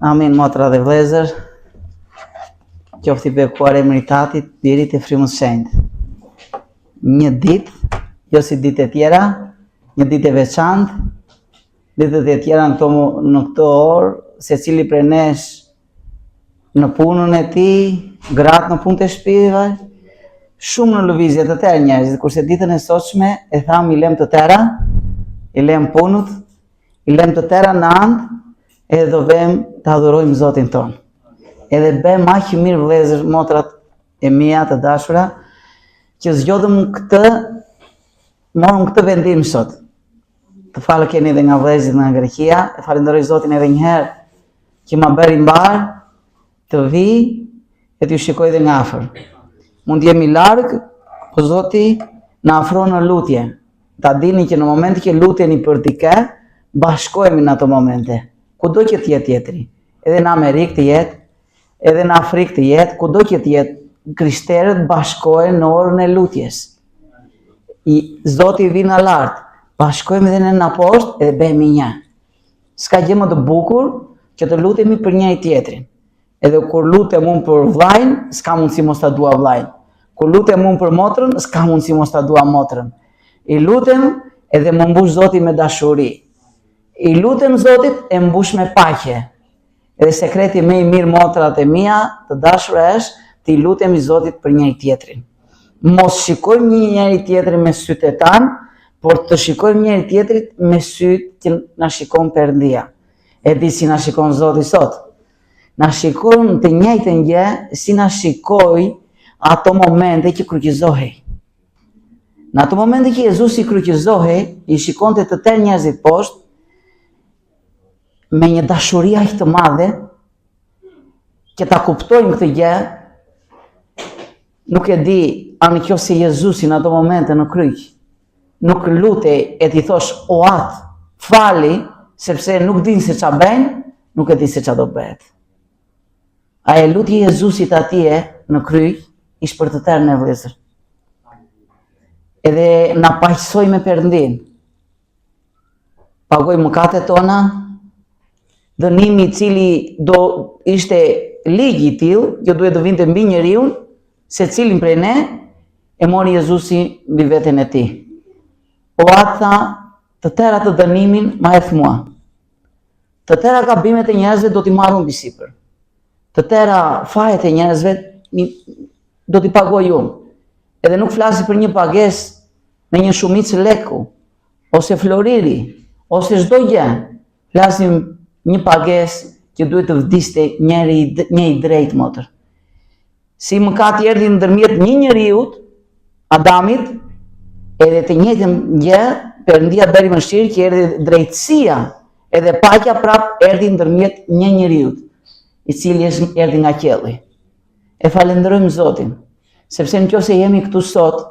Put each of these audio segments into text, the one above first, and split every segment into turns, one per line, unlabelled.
Amin, motra dhe vlezër, qofti bekuar e meritatit, lirit e frymës shenjtë. Një ditë, jo si ditë e tjera, një ditë e veçantë, ditët e tjera në këto orë, se cili prej nesh në punën e tij, gratë në punë të shtëpive, shumë në lëvizje të tërë njerëzit, kurse ditën e sotshme e tham i lëm të tëra, i lëm punët, i lëm të tëra në andë, edhe do vëm të adhurojmë Zotin tonë. Edhe bëjmë aq mirë vëllezër, motrat e mia të dashura, që zgjodhëm morëm këtë vendim sot. Të falë keni edhe nga vëllezërit nga Greqia, e falenderoj Zotin edhe një herë që ma bëri mbar të vi e t'ju shikoj edhe nga afër. Mund jemi larg, po Zoti na afron në lutje. Ta dini që në momentin që luteni për dikë, bashkohemi në ato momente. Kudo që të jetë tjetri, edhe në Amerikë të jetë, edhe në Afrikë të jetë, kudo që të jetë, krishterët bashkohen në orën e lutjes. Zoti vjen në lart, bashkohemi edhe në poshtë edhe bëhemi një. S'ka gjë më të bukur që të lutemi për njëri tjetrin. Edhe kur lutem unë për vllajin, s'ka mundësi mos ta dua vllajin. Kur lutem unë për motrën, s'ka mundësi mos ta dua motrën. I lutem edhe më mbush Zoti me dashuri. I lutem Zotit e mbush me paqe. Edhe sekreti më i mirë motrat e mia, të dashura është të i lutemi Zotit për njëri tjetrin. Mos shikojmë njëri tjetrin me sytë e tan, por të shikojmë njëri tjetrin me sytë që na shikon Perëndia. E di si na shikon Zoti sot. Na shikon të njëjtën gjë si na shikoi ato momente që kryqizohej. Në ato momente që Jezusi kryqizohej, i shikonte të tërë njerëzit poshtë me një dashuri aq të madhe që ta kuptojmë këtë gjë. Nuk e di anë qofse Jezusi në ato momente në kryq nuk lutej e t'i thosh o atë, fali, sepse nuk din se ç'a bën, nuk e di se ç'a do bëhet. A e lutje Jezusit atje në kryq ish për të tërë ne vëllezër. Edhe na paqësoi me Perëndin. Pagoi mëkatet tona, dënimi i cili do ishte ligj i tillë, që duhet të vinte mbi njeriu, secilin prej ne e mori Jezusi mbi veten e tij. O ata, të tëra të dënimin ma eth mua. Të tëra gabimet e njerëzve do t'i marrun mbi sipër. Të tëra fajet e njerëzve do t'i pagoj unë. Edhe nuk flasi për një pagesë me një shumicë leku, ose floriri, ose çdo gjë. Flasim një pagesë që duhet të vdiste një i drejt motër. Si mëkati erdhi ndërmjet një njeriu, Adamit, edhe të njëjtën gjë Perëndia bëri mëshirë që erdhi drejtësia, edhe paqja prap erdhi ndërmjet një njeriu, i cili erdhi nga qielli. E falenderojmë Zotin, sepse nëse jemi këtu sot,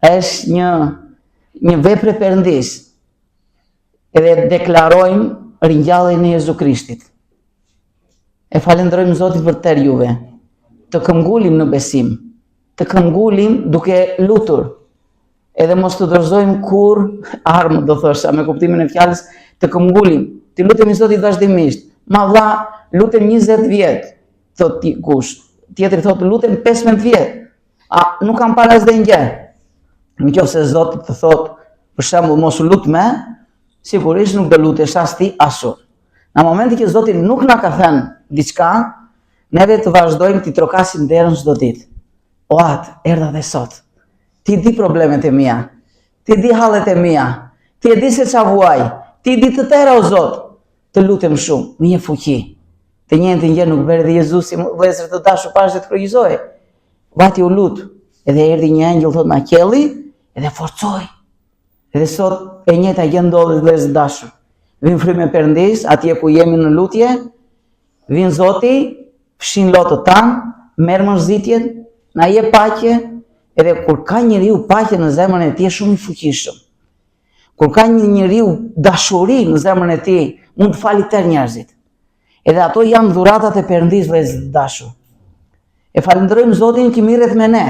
është një vepër e Perëndis. Edhe deklarojmë ringjalljen e Jezu Krishtit. E falenderojmë Zotin për tërë juve. Të këmbgulim në besim, të këmbgulim duke lutur. Edhe mos të dorëzojmë kur armë, do thosha, me kuptimin e fjalës, të këmbgulim. Të lutemi Zotit vazhdimisht. Ma vlla, lutem 20 vjet, thot kush. Tjetri thot lutem 15 vjet. Nuk kam para asnjë gjë. Nëse Zoti të thot, për shembull, mos u lut më, sigurisht nuk do lutesh as ti as unë. Në momentin që Zoti nuk na ka thënë diçka, neve të vazhdojmë të trokasim derën çdo ditë. O atë, erdha dhe sot. Ti di problemet e mia. Ti di hallet e mia. Ti e di se ç'a vuaj. Ti di të tëra o Zot. Të lutem shumë, me një fuqi. Të njëjtën gjë nuk bëri dhe Jezusi, vëllezër të dashur, pas të kryqëzohej. Vati u lut, edhe erdhi një angjëll thot nga qielli, edhe forcoi. Edhe sot e njëjta gjë ndodhet vëllezër të dashur. Vin frymë e Perëndis, atje ku jemi në lutje, vin Zoti, fshin lotët tan, merr mërzitjen, na jep paqe, edhe kur ka njeriu paqe në zemrën e tij shumë i fuqishëm. Kur ka një njeriu dashuri në zemrën e tij, mund të fali tërë njerëzit. Edhe ato janë dhuratat e Perëndis vëllezër të dashur. E falenderojmë Zotin që mirret me ne.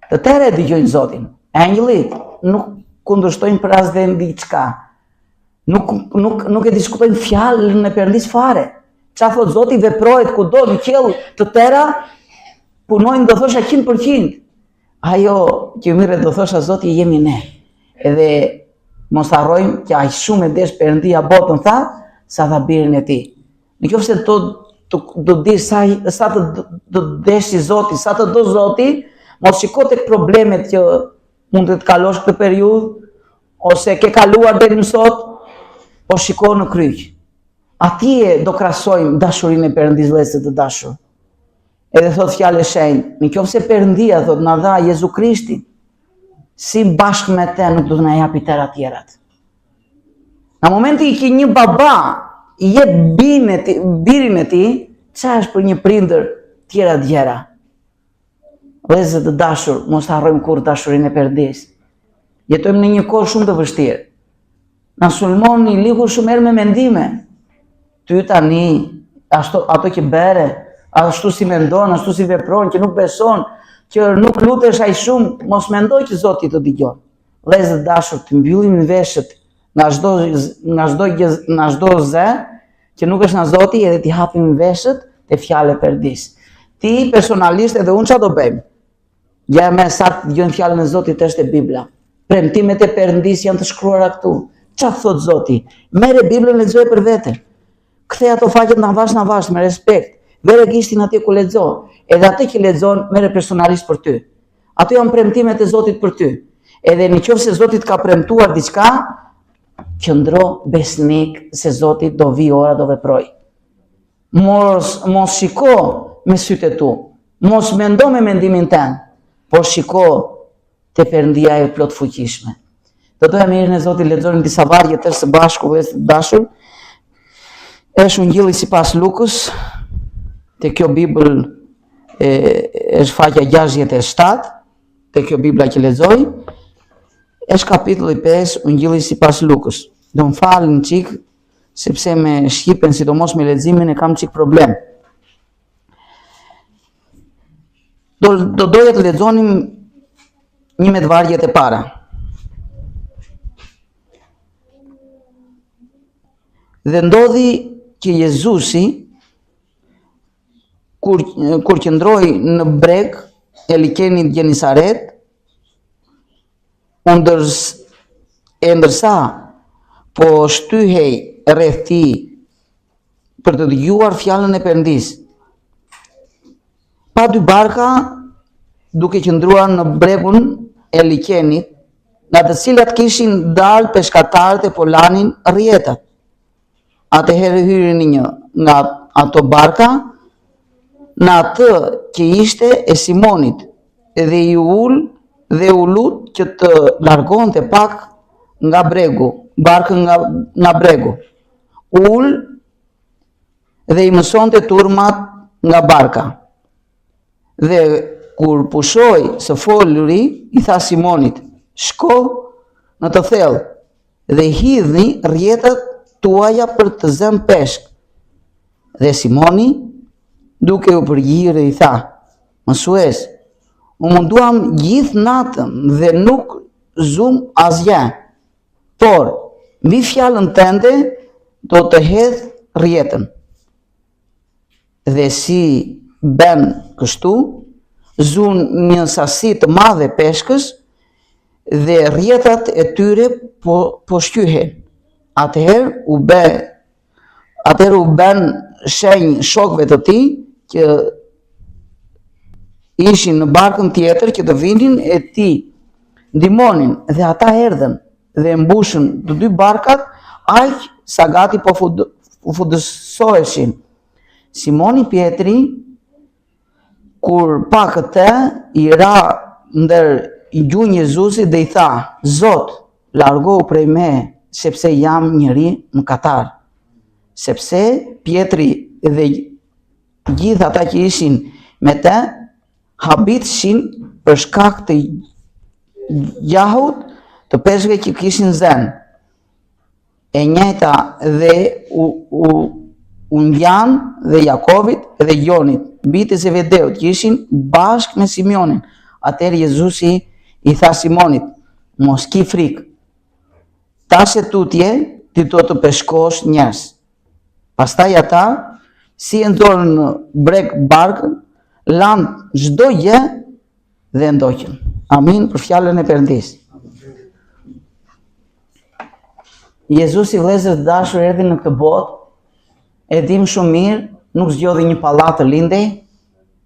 Të tërë e dëgjojnë Zotin. Angjëllit nuk kundërshtojnë për asnjë diçka. Nuk e diskutojnë fjalën e Perëndis fare. Qa thot Zoti, veprohet kudo në qiell të tëra, punojnë do thosha 100%. Ajo që mire do thosha Zoti jemi ne. Edhe mos harrojmë që aq shumë e desh Perëndia botën tha, sa dha birin e tij. Nëse do di sa të deshi Zoti, sa të do Zoti, mos shiko tek problemet që mund të kalosh këtë periudhë, ose ke kaluar deri më sot, po shiko në kryq. Atje do krahasojmë dashurinë e Perëndisë vëllezër të dashur. Edhe thot fjalë e shenjtë, nëse Perëndia thot na dha Jezu Krishtin, si bashkë me te nuk do të na japi tëra tjerat. Në momenti që një baba i jep birin e tij, çfarë është për një prindër tjera djera? Vëllezër të dashur, mos harrojmë kurrë dashurinë e Perëndisë. Jetojmë në një kohë shumë të vështirë. Na sulmon një ligur shumë herë me mendime. Ty tani, ato që bere, ashtu si mendon, ashtu si vepron, që nuk beson, që nuk lutesh aq shumë, mos mendoj që Zoti të dëgjon. Vëllezër të dashur, të mbyllim veshët nga çdo zë, që nuk është nga Zoti, edhe t'i hapim veshët te fjala e Perëndisë. Ti personalisht edhe unë çfarë do bëjmë? Ja më saktë dëgjojmë fjalën e Zotit është e Bibla. Premtimet e Perëndisë janë të shkruara këtu. Çfarë thot Zoti? Merre Biblën, lexoje për vete. Kthej ato faqet në avash me respekt. Vere gishtin atje ku lexo. Edhe atë që lexon merre personalisht për ty. Ato janë premtimet e Zotit për ty. Edhe nëse Zoti ka premtuar diçka, qëndro besnik se Zoti do vi ora do veproj. Mos shiko me sytë e tu. Mos mendo me mendimin tënd, por shiko te Perëndia e plot fuqishme. Do doja me mirën e Zotit lexojmë disa vargje tërë së bashku vëllezër të dashur. Është Ungjilli sipas Lukës, te kjo Bibël është faqja 67, te kjo Bibla që lexoj, është kapitulli 5, Ungjilli sipas Lukës. Do më falni çik, sepse me shqipen, sidomos me leximin e kam çik problem. Do doja të lexonim 11 vargjet e para. Dhe ndodhi që Jezusi, kur qëndroi në breg e liqenit Gjenisaret, ndërsa po shtyhej rreth tij për të dëgjuar fjalën e Perëndisë, pa dy barka duke qëndruar në bregun e liqenit, nga të cilat kishin dalë peshkatarët e po lanin rrjetat. Atëherë hyri një nga ato barka në atë që ishte e Simonit, dhe u lut që të largonte pak nga bregu, barkën nga bregu. Ul dhe i mësonte turmat nga barka. Dhe kur pushoi së foluri, i tha Simonit: "Shko në të thellë dhe hidhni rrjetat tuaja për të zënë peshk." Dhe Simoni, duke u përgjigjer, i tha: "Mësues, u munduam gjithë natën dhe nuk zum asgjë, por mbi fjalën tënde do të hedh rrjetën." Dhe si bën kështu, zun një sasi të madhe peshkës dhe rrjetat e tyre po shtyhen. Atëherë u bën shenjë shokëve të tij që ishin në barkën tjetër që të vinin e tij ndihmonin, dhe ata erdhën dhe mbushën të dy barkat aq sa gati po fundësoheshin. Simoni Pietri, kur pa këtë, i ra ndër i gjunjë Jezusit dhe i tha: "Zot, largohu prej me, sepse jam njëri mëkatar." Sepse Pietri dhe gjithë ata që ishin me të habitshin për shkak të gjahut të peshkëve që kishin zënë. E njëjta dhe Jan dhe Jakovit dhe Jonit, bijtë e Zebedeut, që ishin bashkë me Simionin. Atëherë Jezusi i tha Simonit: "Mos ki frikë. Tashe tutje ti do të peshkosh njerëz." Pastaj ata si e nxorën brek barkën, lanë çdo gjë dhe ndoqën. Amin për fjalën e Perëndisë. Jezusi vëllezër të dashur erdhi në këtë botë, e dim shumë mirë, nuk zgjodhi një pallat të lindej.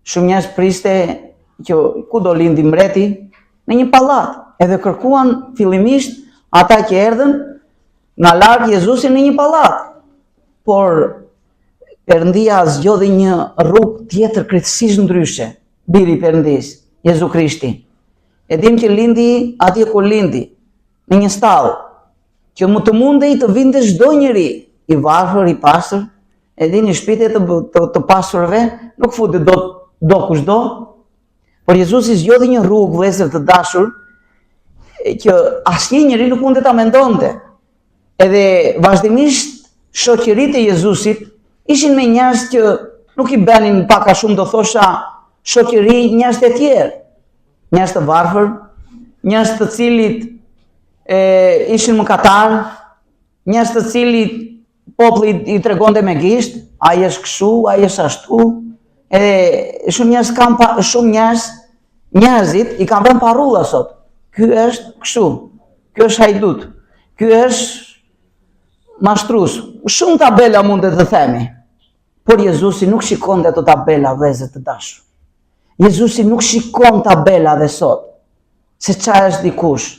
Shumë njerëz priste që ku do lindi mbreti? Në një pallat. Edhe kërkuan fillimisht ata që erdhën nga larg Jezusin në një pallat. Por Perëndia zgjodhi një rrugë tjetër krejtësisht ndryshe. Biri i Perëndisë, Jezu Krishti. E dim që lindi atje ku lindi, në një stall, që më të mundej të vinte çdo njeri, i varfër, i pastër. E dini shtëpitë të pasurve nuk futet do kushdo. Por Jezusi zgjodhi një rrugë vëllezër të dashur që asnjë njeri nuk mund ta mendonte. Edhe vazhdimisht shoqëritë e Jezusit ishin me njerëz që nuk i bënin pak a shumë do thosha shoqëri njerëz të tjerë. Njerëz të varfër, njerëz të cilit ishin mëkatar, njerëz të cilit populli i tregonte me gisht, ai është kështu, ai është ashtu. Edhe shumë njerëzit i kanë vënë parrulla sot. Ky është kështu, ky është hajdut, ky është mashtrues. Shumë tabela mundet të themi. Por Jezusi nuk shikonte ato tabela vëllezër të dashur. Jezusi nuk shikon tabela dhe sot, se çfarë është dikush.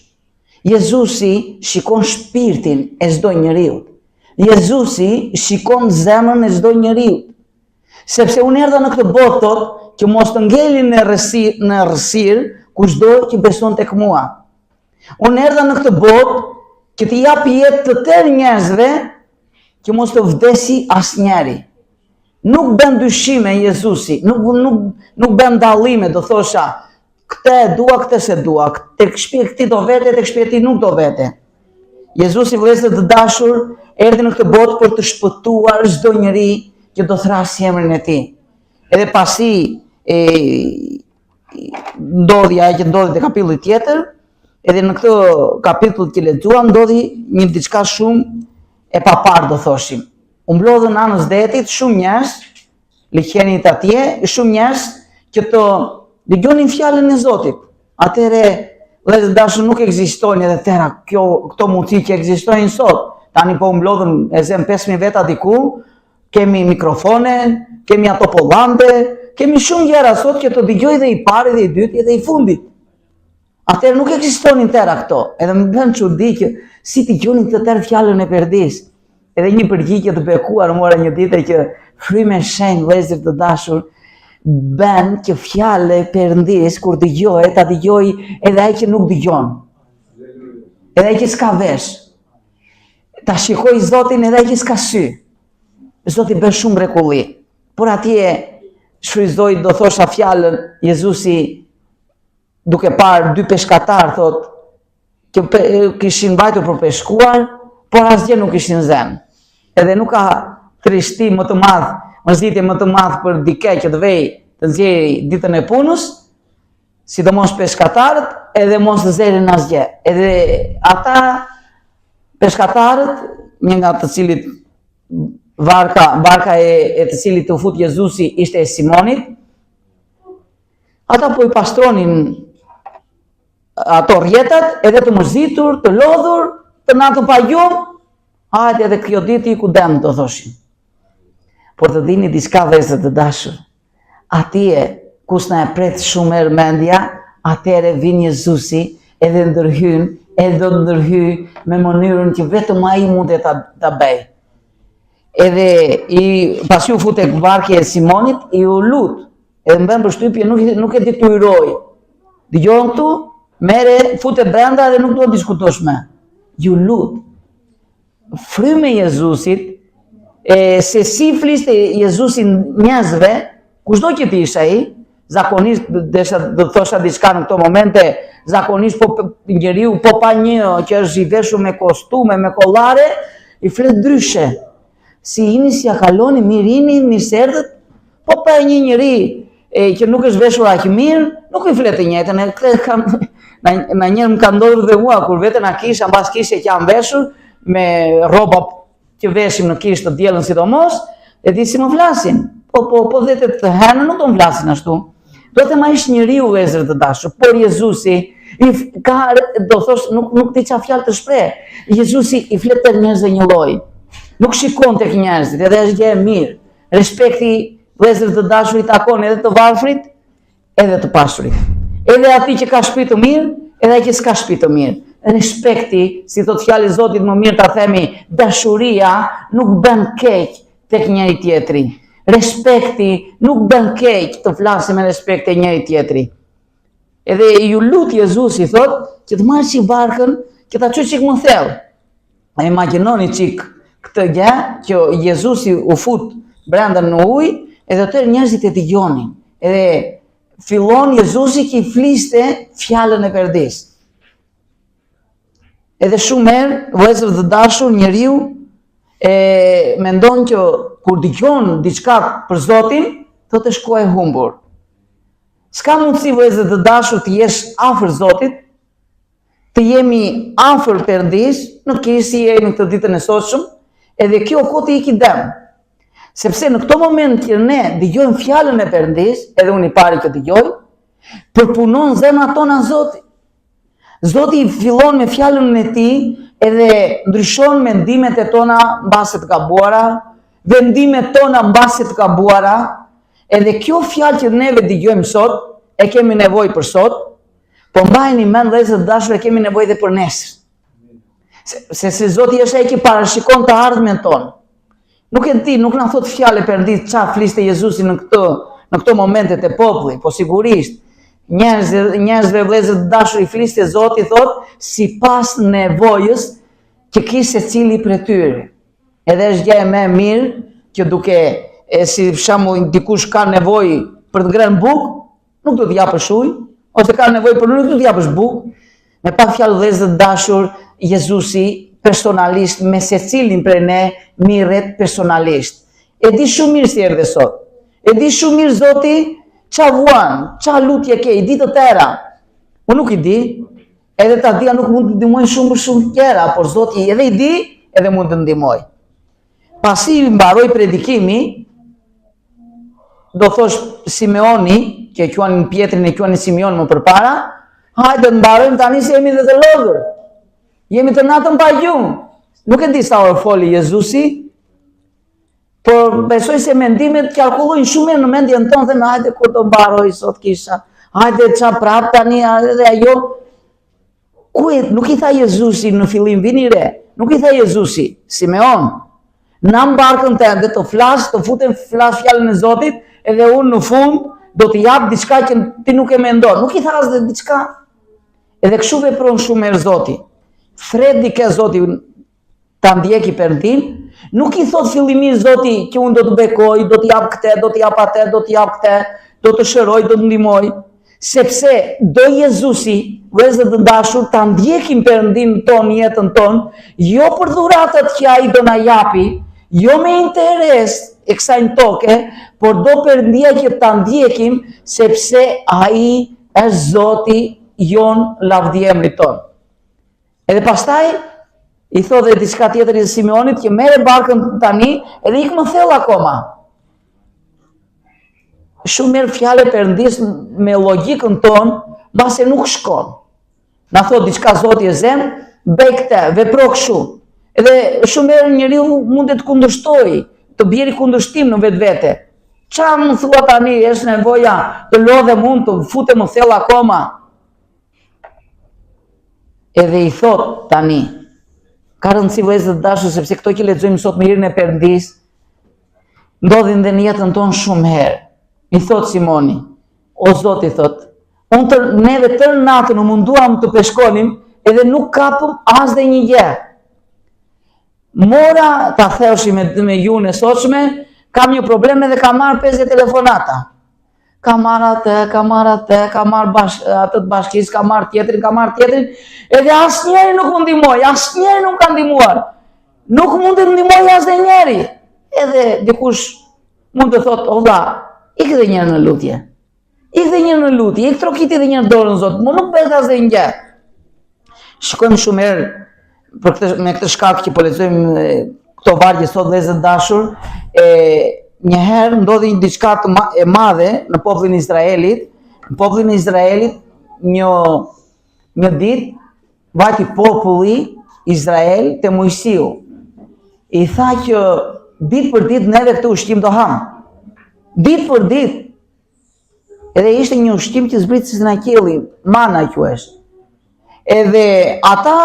Jezusi shikon shpirtin e çdo njeriu. Jezusi shikon zemrën e çdo njeriu. Sepse unë erdha në këtë botë thotë që mos të ngelin në rrësirë kushdo që beson tek mua. Unë erdha në këtë botë që të jap jetë të tërë njerëzve që mos të vdesi asnjëri. Nuk bën dyshime Jezusi, nuk bën dallime, do thosha, këtë e dua, këtë se dua, tek shtëpia këtij do vete, tek shtëpia tij nuk do vete. Jezusi vëllezër të dashur erdhi në këtë botë për të shpëtuar çdo njeri që do thrasë emrin e tij. Edhe pasi ndodhi ajo që ndodhi te kapitulli tjetër, edhe në këtë kapitull që lexuam ndodhi një diçka shumë e papar do thoshim. U mblodhën anës detit shumë njerëz, liqenit atje, shumë njerëz që të dëgjonin fjalën e Zotit. Atëre vëllezër dashur nuk ekzistojnë edhe tëra këto mundësi që ekzistojnë sot. Tani po u mblodhën e zem 5000 veta diku, kemi mikrofone, kemi ato pollante, kemi shumë gjëra sot që të dëgjoj dhe i pari dhe i dyti dhe i fundit. Atëherë nuk ekzistonin tëra këto. Edhe më bën çudi që si dëgjonin të tërë fjalën e Perëndisë. Edhe një përgjigje të bekuar mora një ditë që frymë e shenjtë vëllezër të dashur bën që fjalë e Perëndisë kur dëgjohet, ta dëgjoj edhe ai që nuk dëgjon. Edhe ai që s'ka vesh. Ta shikoj Zotin edhe ai që s'ka sy. Zoti bën shumë mrekulli. Por atje shfryzoi do thosha fjalën Jezusi duke parë dy peshkatar thotë që kishin mbajtur për peshkuar, por asgjë nuk ishin zënë. Edhe nuk ka trishti më të madh, mërzitje më të madh për dikë që të vej të nxjerrë ditën e punës, sidomos peshkatarët, edhe mos të zërin asgjë. Edhe ata peshkatarët, një nga të cilit barka e të cilit u fut Jezusi ishte e Simonit, ata po i pastronin ato rjetat, edhe të mërzitur, të lodhur, të natën pa gjumë, hajde edhe kjo ditë i ku dem, do thoshin. Por të dini diçka vëllezër të dashur, atje kus na e pret shumë mendja, atëre vin Jezusi edhe ndërhyn, edhe do të ndërhyj me mënyrën që vetëm ai mund ta bëj. Edhe pasi u fut tek varku e Simonit, i u lut, edhe më bën përshtypje nuk e detyroi. Dëgjon këtu, merre, futet brenda dhe nuk do të diskutosh me. Ju lut. Frymë e Jezusit, se si fliste Jezusi njerëzve, kushdo që të isha ai, zakonisht do thosha diçka në këto momente, zakonisht po njeriu po pa një që është i veshur me kostume, me kollare, i flet ndryshe. Si jini, si ja kaloni, mirini, mirëserdhët, po pa një njeri që nuk është veshur aq mirë, nuk i flet të njëjtën. Na njerë më ka ndodhur dhe mua, kur vete na kisha, mbas kishe që jam veshur, me rroba që veshim në kishë të diellën sidomos, E di si më flasin. Po dhe të herë nuk do më flasin ashtu. Do të ma ish njeriu vëllezër të dashur, por Jezusi ka, do thosh, nuk ti qa fjalë të shpreh. Jezusi i flet tek njerëzve një lloj. Nuk shikon tek njerëzit, edhe është gjë e mirë. Respekti vëllezër të dashur i takon edhe të varfrit, edhe të pasurit. Edhe atij që ka shtëpi të mirë, edhe ai që s'ka shtëpi të mirë. Respekti, si thot fjali i Zotit më mirë ta themi, dashuria nuk bën keq tek njëri tjetri. Respekti nuk bën keq të flasim me respekt e njëri tjetri. Edhe ju lut Jezusi thot që të marrë qik barkën, që ta çoj qik më thellë. E imagjinoni qik këtë gjë që Jezusi u fut brenda në ujë, edhe atëherë njerëzit e dëgjonin. Edhe fillon Jezusi që i fliste fjalën e Perëndisë. Edhe shumë herë, vëllezër të dashur, njeriu mendon që kur dëgjon diçka për Zotin, thotë shkoj e humbur. S'ka mundësi vëllezër të dashur të jesh afër Zotit, të jemi afër Perëndisë, nuk ke si jemi këtë ditën e sotshëm, edhe kjo kohë të iki dëm. Sepse në këto moment që ne dëgjojmë fjalën e Perëndisë, edhe unë i pari që dëgjoj, përpunon zemrat tona Zoti. Zoti fillon me fjalën e tij edhe ndryshon mendimet e tona mbase të gabuara, vendimet tona mbase të gabuara, edhe kjo fjalë që neve dëgjojmë sot, e kemi nevojë për sot, po mbajeni mend vëllezër të dashur, e kemi nevojë edhe për nesër. Se Zoti është ai që parashikon të ardhmen tonë. Nuk e di, nuk na thot fjalë Perëndisë çfarë fliste Jezusi në këto momentet e popullit, po sigurisht njerëzve vëllezër të dashur i fliste Zoti thot sipas nevojës që kishte secili prej tyre. Edhe është gjë më e mirë që duke si për shembull dikush ka nevojë për të ngrënë bukë, nuk do t'i japësh ujë, ose ka nevojë për nuk do t'i japësh bukë. Me pa fjalë vëllezër të dashur, Jezusi personalisht me secilin prej ne mirret personalisht. E di shumë mirë si erdhe sot. E di shumë mirë Zoti qa vuan, qa lutje ke, i di të tëra. Unë nuk i di, edhe ta dia nuk mund të ndihmojnë shumë për shumë tjera, por Zoti edhe i di, edhe mund të ndihmoj. Pasi mbaroi predikimi, do thosh Simeoni, që e quanin Pietrin e quanin Simeon më përpara, hajde të mbarojmë tani se jemi dhe të lodhur. Jemi të natën pa gjumë. Nuk e di sa orë foli Jezusi, por besoj se mendimet kalkulojnë shumë mirë në mendjen tonë, dhe me hajde kur të mbaroj sot kisha, hajde qa prap tani, dhe ajo. Nuk i tha Jezusi në fillim vini re, nuk i tha Jezusi, Simeon, na barkën tënde të flas, të futen flas fjalën e Zotit, edhe unë në fund do të jap diçka që ti nuk e mendon. Nuk i tha as diçka. Edhe kështu vepron shumë herë Zoti. Thredi ke Zoti ta ndjeki Perëndin, nuk i thot fillimisht Zoti që unë do të bekoj, do të jap këtë, do të jap atë, do të jap këtë, do të shëroj, do të ndihmoj, sepse do Jezusi, vëllezër të dashur, ta ndjekim Perëndin tonë, jetën tonë, jo për dhuratat që ai do na japi, jo me interes e kësaj toke, por do Perëndia që ta ndjekim, sepse ai është Zoti jon lavdjemrit ton. Edhe pastaj i thotë dhe diçka tjetër i Simeonit që merre barkën tani edhe ik më thellë akoma. Shumë mirë fjalë Perëndisë me logjikën tonë, mbase nuk shkon. Na thotë diçka Zoti e zem, bëj këtë, vepro kështu. Edhe shumë herë njeriu mund të kundërshtojë, të bjerë kundërshtim në vetvete. Çfarë më thua tani, është nevoja të lodhem unë, të futem më thellë akoma. Edhe i thot tani, ka rëndësi vëllezër të dashur, sepse këto që lexojmë sot me hirin e Perëndisë, ndodhin dhe në jetën tonë shumë herë. I thot Simoni, o Zoti thot, neve tërë natën u munduam të peshkonim, edhe nuk kapëm as dhe një gjë. Mora, ta theushi me ju në sotshme, kam një problem edhe kam marrë 50 telefonata. Kam marrë atë, kam marrë atë të bashkisë, kam marrë tjetrin, edhe asnjëri nuk më ndihmoi, asnjëri nuk ka ndihmuar. Nuk mund të ndihmoj as dhe njeri. Edhe dikush mund të thotë, olla, ik dhe njërë në lutje. Ik dhe njërë në lutje, ik trokiti dhe njërë dorën Zot, më nuk bëhet as dhe një. Shikojmë shumë herë me këtë shkak që po lexojmë këto vargje sot vëllezër dashur, njëherë ndodhi diçka e madhe në popullin e Izraelit. Në popullin e Izraelit një ditë vajti populli Izrael te Mojsiu. I tha që ditë për ditë neve këtë ushqim do ham. Ditë për ditë. Edhe ishte një ushqim që zbritës në qielli, mana quhesh. Edhe ata,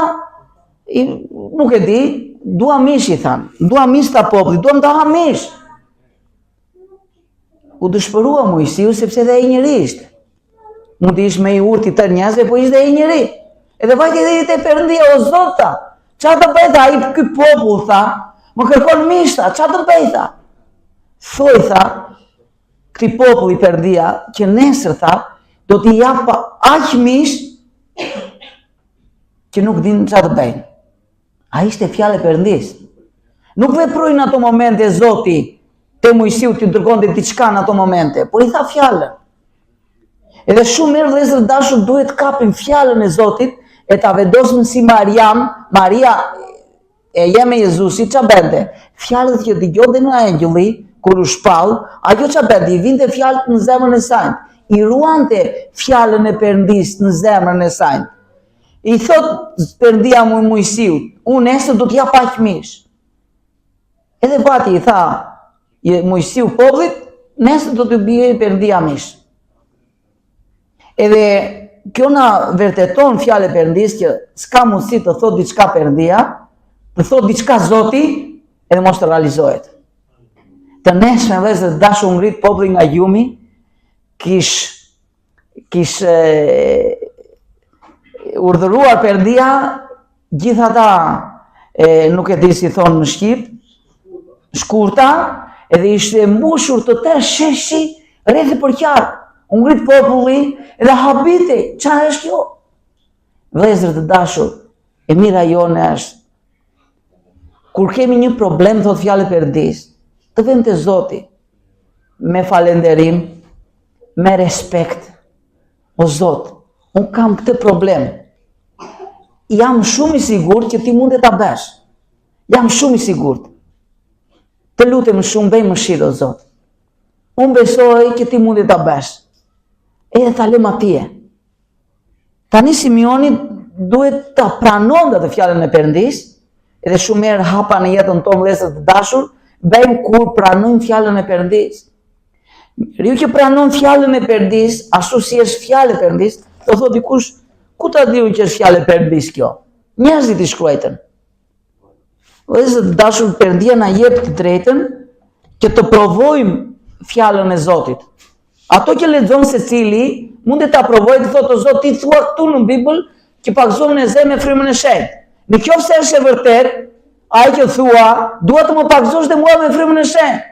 nuk e di, dua mish i thanë, dua mish ta populli, duam ta ha mish. U dëshpërua Mojsiu sepse dhe ai njeri ishte. Mund të ishte me i urti të njerëzve, po ishte ai njeri. Edhe vajti dhe i te Perëndia, o Zota, çfarë të bëj tha, ai ky popull tha, më kërkon mish tha, çfarë të bëj tha? Thoj tha, këti populli Perëndia, që nesër tha, do t'i jap aq mish që nuk din çfarë të bëjnë. A ishte fjalë e Perëndis. Nuk veproi në ato momente Zoti te Mojsiu t'i dërgonte diçka në ato momente, por i tha fjalën. Edhe shumë mirë vëllezër dashur duhet kapim fjalën e Zotit e ta vendosim si Maria e jeme Jezusi ç'a bente. Fjalët që dëgjonte në angjulli kur u shpall, ajo ç'a bente, i vinte fjalët në zemrën e saj. I ruante fjalën e Perëndis në zemrën e saj. I thot Perëndia Mojsiut, unë nesër do t'jap aq mish. Edhe vati i tha Mojsiu popullit, nesër do t'u bie Perëndia mish. Edhe kjo na vërteton fjalë e Perëndis që s'ka mundësi të thot diçka Perëndia, të thot diçka Zoti, edhe mos të realizohet. Të nesër vëllezër dashur ngrit populli nga gjumi, kish urdhëruar Perëndia gjithë ata nuk e di si thonë në shqip, shkurta, edhe ishte mbushur të tërë sheshi rreth për qark. U ngrit populli edhe habiti, çfarë është kjo? Vëllezër të dashur, e mira jone është kur kemi një problem, thot fjalë e Perëndis, të vëmë te Zoti me falënderim, me respekt. O Zot, unë kam këtë problem. Jam shumë i sigurt që ti mund ta bësh. Jam shumë i sigurt. Të lutem shumë, bëj mëshirë o Zot. Unë besoj që ti mund ta bësh. Edhe ta lëm atje. Tani Simeoni duhet ta pranon atë fjalën e Perëndis, edhe shumë herë hapa në jetën tonë vëllezër të dashur, bëjmë kur pranojmë fjalën e Perëndis. Riu që pranon fjalën e Perëndis, ashtu si është fjalë e Perëndis, do thotë dikush, ku ta diu që është fjalë e Perëndis kjo? Njerëzit i shkruajtën. Vëllezër të dashur, Perëndia na jep të drejtën që të provojmë fjalën e Zotit. Ato që lexon secili mund ta provojë të thotë o Zot, ti thua këtu në Bibël që pagëzohen e zë me frymën e shenjtë. Nëse është e vërtet, ai që thua, dua të më pagëzosh dhe mua me frymën e shenjtë.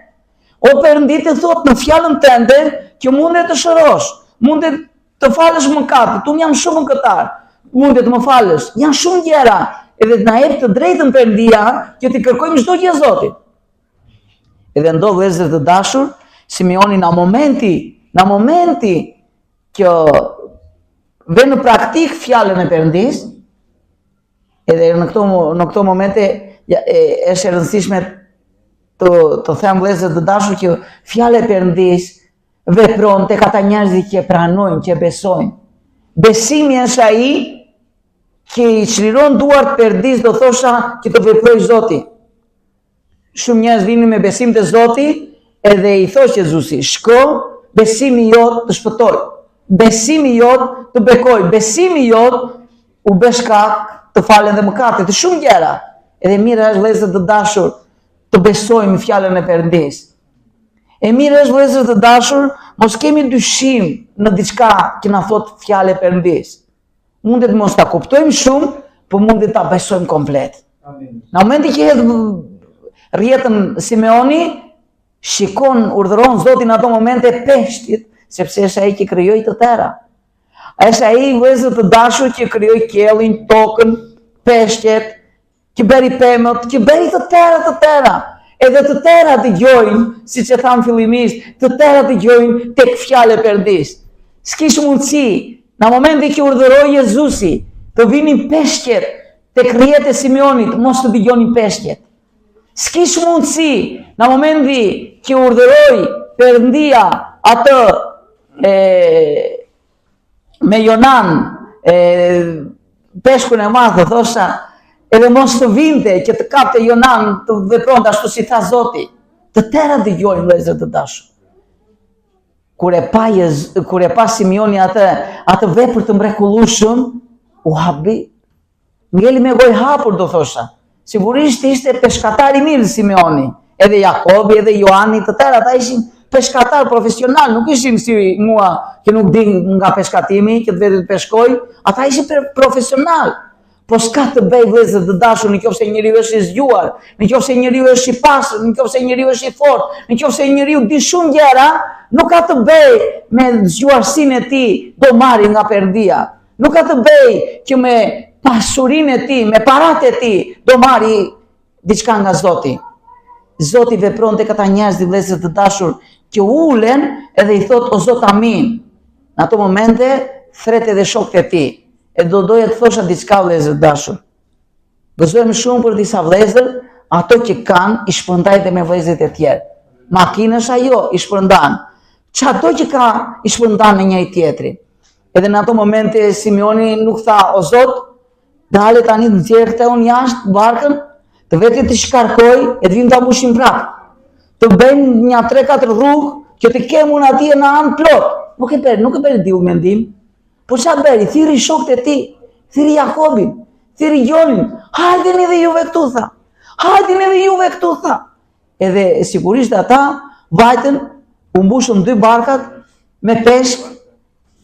O Perëndi të thotë në fjalën tënde që mundet të shërosh, mundet të falësh mëkatet. Unë jam shumë mëkatar. Mundet të më falësh. Janë shumë gjëra. Edhe na jep të drejtën Perëndia që ti kërkojmë çdo gjë Zotit. Edhe ndodh vëllezër të dashur, Simeoni në momenti që vjen në praktik fjalën e Perëndis, edhe në këto momente është e rëndësishme të them vëllezër të dashur që fjala e Perëndis vepron tek ata njerëzit që pranojnë, që besojnë. Besimi është ai që i çliron duart Perëndis, do thosha që të veprojë Zoti. Shumë njerëz vinin me besim te Zoti, edhe i thosh Jezusi, shko, besimi jot të shpëtoj, besimi jot të bekoj, besimi jot u bë shkak të falen dhe mëkatet, të shumë gjëra. Edhe mirë është vëllezër të dashur të besojmë fjalën e Perëndis. E mirë është vëllezër të dashur, mos kemi dyshim në diçka që na thot fjalë e Perëndis. Mundet mos ta kuptojmë shumë, por mundet ta besojmë komplet. Amen. Në momentin që hedh rrjetën Simeoni, shikon, urdhëron Zotin ato momente peshtit, sepse është ai që krijoi të tëra. Është ai vëllezër të dashur që krijoi qiellin, tokën, peshqet, që bëri pemët, që bëri të tëra. Edhe të tëra dëgjojnë, siç e tham fillimisht, të tëra dëgjojnë tek fjala e Perëndis. S'kish mundësi, në momentin që urdhëroi Jezusi të vinin peshqet tek rrjeti e Simeonit, mos të dëgjonin peshqet. S'kish mundësi në momenti që urdhëroi Perëndia atë me Jonan peshkun e madh, thosha, edhe mos të vinte që të kapte Jonan të vepronte ashtu si tha Zoti. Të tëra dëgjojnë vëllezër të dashur. Kur e pa Simeoni atë vepër të mrekullueshëm, u habi. Ngeli me gojë hapur, do thosha. Sigurisht ishte peshkatar i mirë Simeoni. Edhe Jakobi, edhe Joani, të tëra ata ishin peshkatar profesional, nuk ishin si mua që nuk di nga peshkatimi, që të vetë të peshkoj, ata ishin profesional. Po s'ka të bëj vëllezër të dashur nëse njeriu është i zgjuar, nëse njeriu është i pastër, nëse njeriu është i fortë, nëse njeriu di shumë gjëra, nuk ka të bëj me zgjuarsinë e tij do marrë nga Perëndia. Nuk ka të bëj që me pasurinë e tij, me paratë e tij do marrë diçka nga Zoti. Zoti vepron tek ata njerëz vëllezër të dashur që ulen edhe i thot o Zot amin. Në ato momente thret edhe shokët e tij. E do doja të thosha diçka vëllezër të dashur. Gëzojmë shumë për disa vëllezër, ato që kanë i shpërndajnë me vëllezërit e tjerë. Makinës ajo i shpërndan. Çato që ka i shpërndan me njëri tjetrin. Edhe në ato momente Simeoni nuk tha o Zot, dale tani të nxjerr këtë unë jashtë barkën, të vetë të shkarkoj e të vim ta mbushim prapë. Të bëjmë një 3-4 rrugë që të kemë unë atje në anë plot. Nuk e beri diu mendim. Po çfarë bëri? Thirri shokët e tij, thirri Jakobin, thirri Jonin. Hajdeni edhe juve këtu tha. Hajdeni edhe juve këtu tha. Edhe sigurisht ata vajtën, u mbushën 2 barkat me peshk,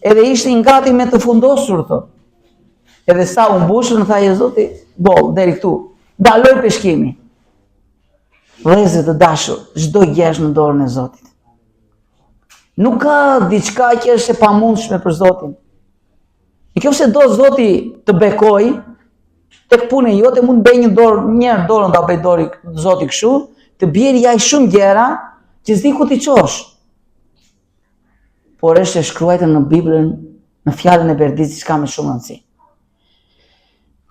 edhe ishin gati me të fundosur thot. Edhe sa u mbushën tha Zoti, boll, deri këtu. Daloj peshkimi. Vëllezër të dashur, çdo gjë është në dorën e Zotit. Nuk ka diçka që është e pamundshme për Zotin. Nëse do Zoti të bekoj, tek puna jote mund të bëj një dorën ta bëj Zoti kështu, të bjerë jaj shumë gjëra që s'di ku t'i çosh. Por është e shkruar në Biblën, në fjalën e Perëndisë diçka me shumë rëndësi.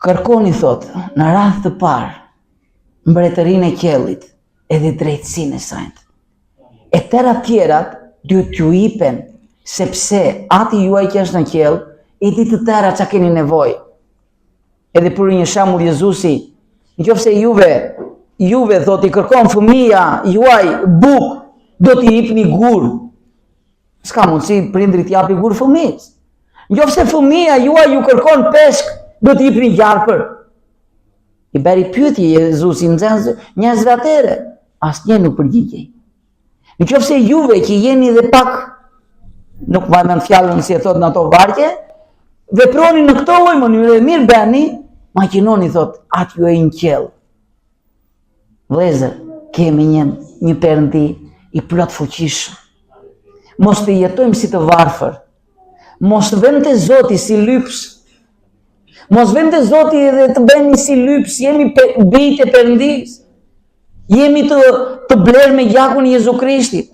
Kërkoni thot, në radhë të parë, mbretërinë e qiellit edhe drejtësinë e saj. E tëra tjerat duhet t'ju jipen, sepse ati juaj që është në qiell, i di të tëra çka keni nevojë. Edhe për një shembull Jezusi, nëse juve thot i kërkon fëmia juaj buk, do t'i jepni gur. S'ka mundësi prindrit japi gur fëmijës. Nëse fëmia juaj ju kërkon peshk, do t'i jepni gjarpër. I bëri pyetje Jezusi njerëzve atëre, asnjë nuk përgjigjej. Nëse juve që jeni dhe pak, nuk vajmën fjalën si e thot në ato vargje, veproni në këto lloj mënyre, mirë bëni, maqinoni thot, atë ju e në qiell. Vëllezër, kemi një Perëndi i plot fuqishëm. Mos të jetojmë si të varfër. Mos vëmë te Zoti si lyps. Mos vëmë te Zoti edhe të bëhemi si lyps, jemi bijtë e Perëndisë. Jemi të blerë me gjakun e Jezu Krishtit.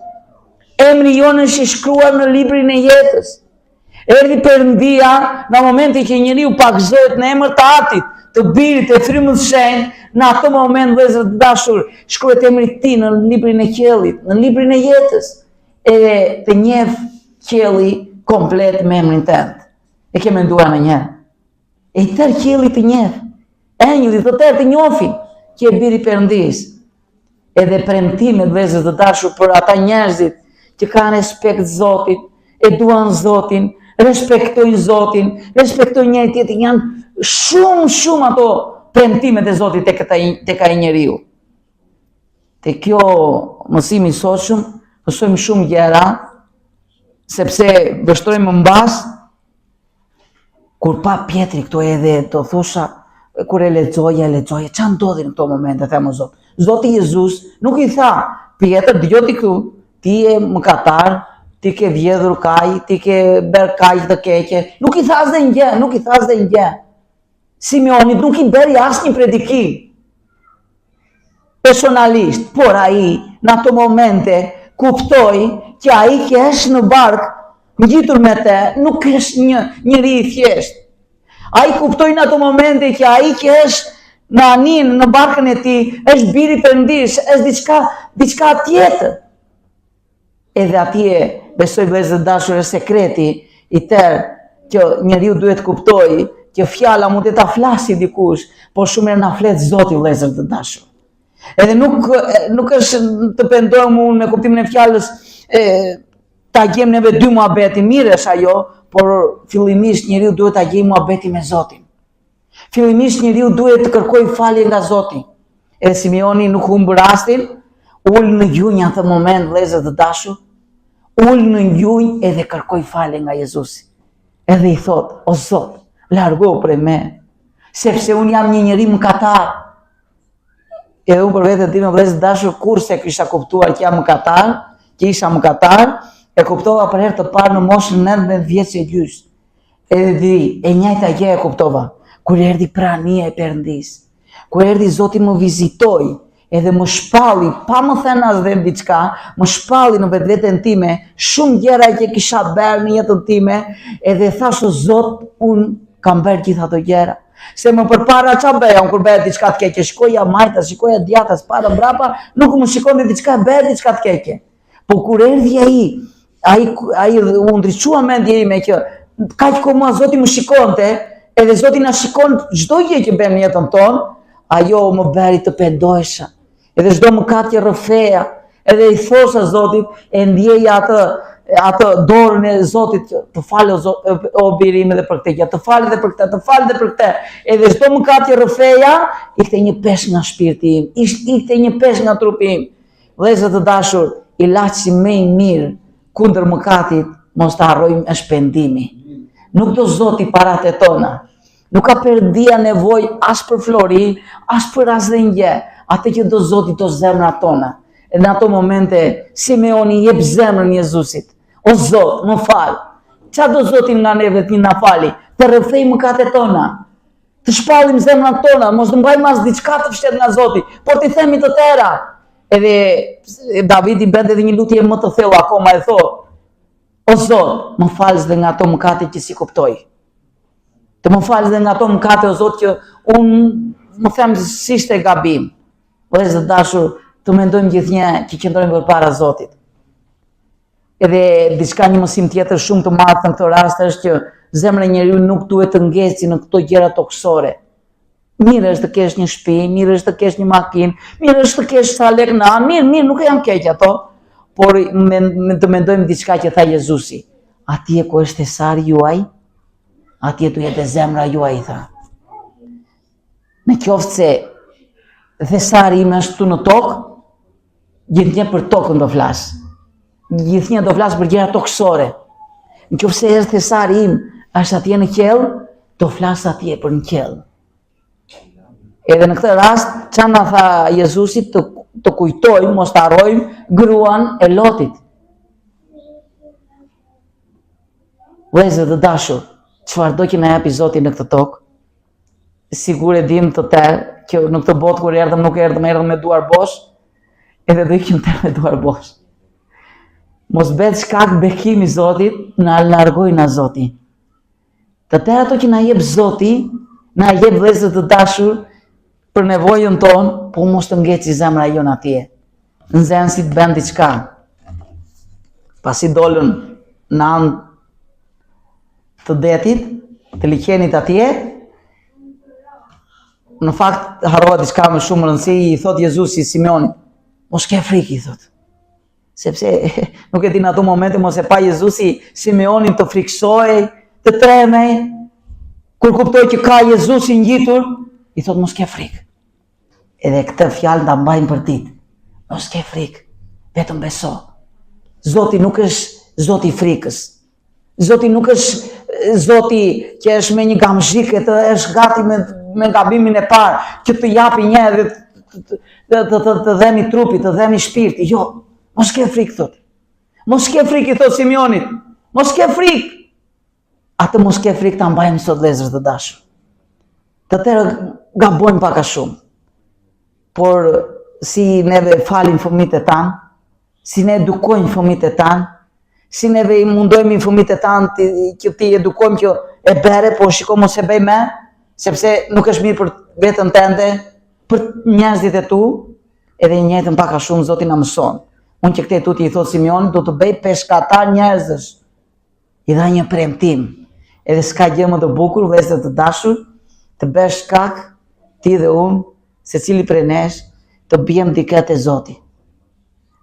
Emri jonë është i shkruar në librin e jetës. Erdhi Perëndia në momentin që njeriu pagëzohet në emër të Atit, të Birit e Frymës së Shenjtë, në atë moment vëllezër të dashur, shkruhet emri i tij në librin e qiellit, në librin e jetës, e të njeh qielli komplet me emrin tënd. E ke menduar ndonjëherë? E tërë qielli të njeh, engjëllit të tërë të njohin që e biri Perëndisë. Edhe premtimet vëllezër të dashur për ata njerëzit që kanë respekt Zotit, e duan Zotin, respektojnë Zotin, respektojnë njëri tjetrin, janë shumë ato premtimet e Zotit tek ai njeriu. Te kjo mësimi i sotshëm, mësojmë shumë gjëra, sepse vështrojmë mbas, kur pa Pietri këto edhe të thosha, kur e lexoja, ç'a ndodhi në këto momente, them o Zot. Zoti Jezus nuk i tha, Pietër, dëgjoj ti këtu, ti je mëkatar, ti ke vjedhur kaj, ti ke bërë kaj të keqe. Nuk i tha asnjë gjë. Simeonit nuk i bëri asnjë predikim personalisht, por ai në ato momente kuptoi që ai që është në bark, ngjitur me te, nuk është njëri i thjesht. Ai kuptoi në ato momente që ai që është në anin, në barkën e tij, është biri Perëndis, është diçka tjetër. Edhe atje, besoj vëllezër dashur, është sekreti i tërë që njeriu duhet kuptoj që fjala mund të ta flasi dikush, por shumë herë na flet Zoti vëllezër të dashur. Edhe nuk është të pendohem unë me kuptimin e fjalës ta gjem neve dy muhabeti, mirë është ajo, por fillimisht njeriu duhet ta gjejë muhabetin me Zotin. Fillimisht njeriu duhet të kërkojë falje nga Zoti. Edhe Simeoni nuk humb rastin, ul në gjunjë atë moment vëllezër të dashur, ul në gjunjë edhe kërkoi falje nga Jezusi. Edhe i thot, o Zot, largohu prej me, sepse unë jam një njeri mëkatar. Edhe unë për vetën time vëllezër të dashur, kurse kisha kuptuar që jam mëkatar, që isha mëkatar, e kuptova për herë të parë në moshën 19 vjeç e gjys. Edhe e njëjta gjë e kuptova. Kur erdhi prania e Perëndis, kur erdhi Zoti më vizitoi, edhe më shpalli, pa më thënë as dhe diçka, më shpalli në vetveten time shumë gjëra që kisha bërë në jetën time, edhe thash o Zot, unë kam bërë gjitha ato gjëra. Se më përpara ç'a bëja unë kur bëja diçka të keqe, shkoja majtas, shikoja djathtas para mbrapa, nuk më shikonte diçka, bëja diçka të keqe. Po kur erdhi ai u ndriçua mendja ime që kaq komo Zoti më shikonte, edhe Zoti na shikon çdo gjë që bëjmë në jetën tonë, ajo më bëri të pendohesha. Edhe çdo mëkat që rrëfeja, edhe i thosha Zotit, e ndjeja atë dorën e Zotit, të falë o biri im edhe për këtë gjë, të falë edhe për këtë, të falë edhe për këtë. Edhe çdo mëkat që rrëfeja, ishte një peshë nga shpirti im, ishte një peshë nga trupi im. Vëllezër të dashur, ilaçi më i mirë kundër mëkatit, mos ta harrojmë, është pendimi. Nuk do Zoti paratë tona. Nuk ka Perëndia nevojë as për flori, as për asnjë gjë. Atë që do Zoti do zemrat tona. E në ato momente Simeoni jep zemrën Jezusit. O Zot, më fal. Çfarë do Zoti nga neve ti na fali? Të rrëfej mëkatet tona. Të shpallim zemrat tona, mos të mbajmë as diçka të fshehtë nga Zoti, por të themi të tëra. Edhe Davidi bënte edhe një lutje më të thellë akoma, e thotë: O Zot, më falës dhe nga ato mëkate që si kuptoj. Të më falës dhe nga ato mëkate, o Zot, që unë më them si ishte gabim. Vëllezër të dashur, të mendojmë gjithnjë që qëndrojmë përpara Zotit. Edhe diçka, një mësim tjetër shumë të madh në këtë rast është që zemra e njeriu nuk duhet të ngecë në këto gjëra toksore. Mirë është të kesh një shtëpi, mirë është të kesh një makinë, mirë është të kesh sa lekë në anë, mirë, nuk e jam keq ato. Por të mendojmë diçka që tha Jezusi. Atje ku është thesari juaj, atje do jetë zemra juaj, tha. Në qoftë se thesari im është tu në tokë, gjithnjë për tokën do flas. Gjithnjë do flas për gjëra toksore. Në qoftë se është thesari im është atje në qell, do flas atje për në qell. Edhe në këtë rast, çfarë na tha Jezusi, të kujtojmë, mos të harrojmë gruan e Lotit. Vëllezër të dashur, çfarëdo që na japi Zoti në këtë tokë, sigur e dim të tërë që në këtë botë kur erdhëm nuk erdhëm me duar bosh, edhe do ikim tërë me duar bosh. Mos bëhet shkak bekimi i Zotit, na largoj nga Zoti. Të tërë ato që na jep Zoti, na jep vëllezër të dashur për nevojën tonë, po mos të ngeci zemra jonë atje. Nxenë si të bën diçka. Pasi dolën në anë të detit, të liqenit atje, në fakt harrova diçka më shumë rëndësi, i thot Jezusi Simeonit, mos ke frikë, i thot. Sepse nuk e di në ato momente mos e pa Jezusi Simeonin të friksoj, të tremej, kur kuptoj që ka Jezusi ngjitur, i thot mos ke frikë. Edhe këtë fjalë ta mbajmë për ditë. Mos ke frikë, vetëm beso. Zoti nuk është Zoti i frikës. Zoti nuk është Zoti që është me një gamzhik, është gati me gabimin e parë, që të japi një edhe të dhemi trupi, të dhemi shpirti. Jo, mos ke frikë, thot. Mos ke frikë, i thot Simeonit. Mos ke frikë. Atë mos ke frikë ta mbajmë sot vëllezër të dashur. Të tërë gabojmë pak a shumë. Por si neve falim fëmijët e tanë, si ne edukojmë fëmijët e tanë, si neve i mundojmë fëmijët e tanë që ti edukojmë që e bere, po shiko mos e bëj me, sepse nuk është mirë për veten tënde, për njerëzit e tu, edhe një njëjtën pak a shumë Zoti na mëson. Unë që këtej tuti i thot Simeon, do të bëj peshkatar njerëzësh. I dha një premtim. Edhe s'ka gjë më të bukur, vëllezër të dashur, të bësh shkak ti dhe unë, secili prej nesh, të bjem dikë te Zoti.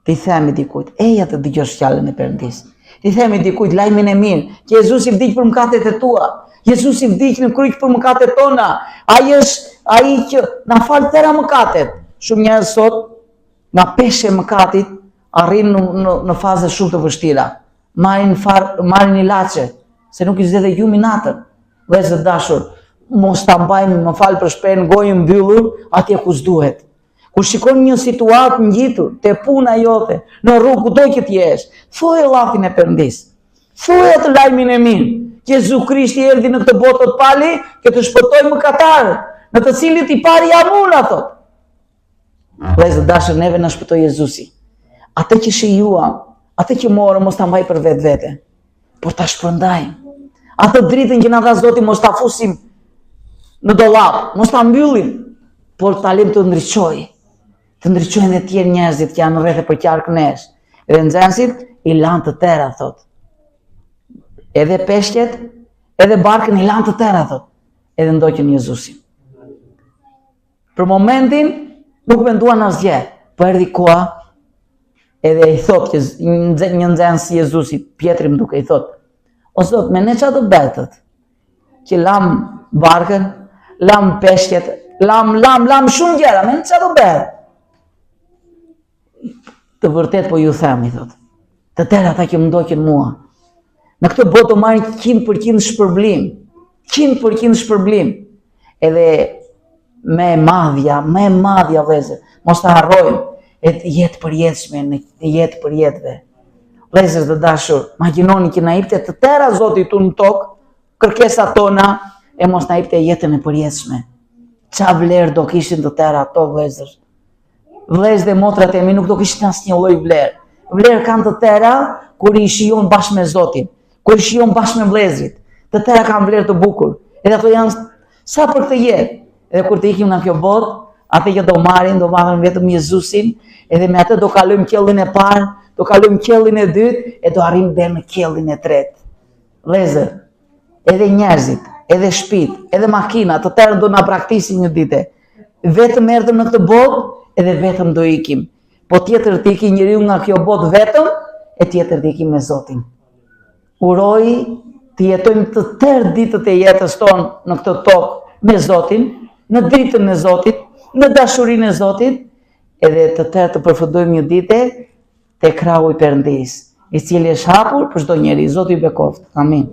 Ti themi dikujt, eja të dëgjosh fjalën e Perëndis. Ti themi dikujt lajmin e mirë, që Jezusi vdiq për mëkatet e tua. Jezusi vdiq në kryq për mëkatet tona. Ai është ai që na fal tëra mëkatet. Shumë njerëz sot nga peshë e mëkatit arrin në faze shumë të vështira. Marrin ilaçe, se nuk i zgjedhë gjumi natën. Vëllezër dashur, mos ta mbajmë, më fal për shprehjen, gojën mbyllur atje ku s'duhet. Kur shikon një situatë ngjitur te puna jote, në rrugë kudo që të jesh, thuaj llafin e Perëndis. Thuaj atë lajmin e mirë. Jezu Krishti erdhi në këtë botë të pali, që të shpëtojë mëkatarët, në të cilit i pari jam unë ato. Vëllezër dashur, neve na shpëtoi Jezusi. Atë që shijuam, atë që morëm mos ta mbaj për vetvete, por ta shpërndajmë. Atë dritën që na dha Zoti mos ta fusim në dollap, mos ta mbyllim, por ta lëm të ndriçojë. Të ndriçojnë dhe tjerë njerëzit që janë rreth e përqark nesh. Edhe nxënësit i lanë të tëra, thot. Edhe peshqet, edhe barkën i lanë të tëra, thot. Edhe ndoqën Jezusin. Për momentin nuk menduan asgjë, po erdhi koha, edhe i thot që një nxënës si Jezusi, Pietri më duke i thot, o Zot, me ne çfarë do bëj thot? Që lam barkën, lam peshqet, lam shumë gjëra, me ne çfarë do bëj? Të vërtet po ju them, i thot. Të tërë ata që më ndoqën mua. Në këtë botë të marrin 100% shpërblim. 100% shpërblim. Edhe me madhja vëllezër. Mos ta harrojmë jetë përjetshme, në jetë përjetëve. Vëllezër të dashur, imagjinoni që na jepte të tëra Zoti tu në tokë, kërkesat tona, e mos na jepte jetën e përjetshme. Çfarë vlerë do kishin të tëra ato vëllezër? Vëllezër dhe motrat e mi nuk do kishin asnjë lloj vlerë. Vlerë kanë të tëra kur i shijon bashkë me Zotin, kur i shijon bashkë me vëllezrit. Të tëra kanë vlerë të bukur. Edhe ato janë sa për këtë jetë. Edhe kur të ikim nga kjo botë, atë që do marrin vetëm Jezusin, edhe me atë do kalojmë qiellin e parë, do kalojmë qiellin e dytë, e do arrijmë deri në qiellin e tretë. Vëllezër, edhe njerëzit, edhe shtëpit, edhe makina, të tërë do na braktisin një ditë. Vetëm erdhëm në këtë botë, edhe vetëm do ikim. Po tjetër të ikim njeriu nga kjo botë vetëm, e tjetër të ikim me Zotin. Uroj të jetojmë të tërë ditët e jetës tonë në këtë tokë me Zotin, në dritën e Zotit, në dashurinë e Zotit, edhe të tërë të përfundojmë një ditë te krahu i Perëndis, i cili është hapur për çdo njeri. Zoti ju bekoft. Amin.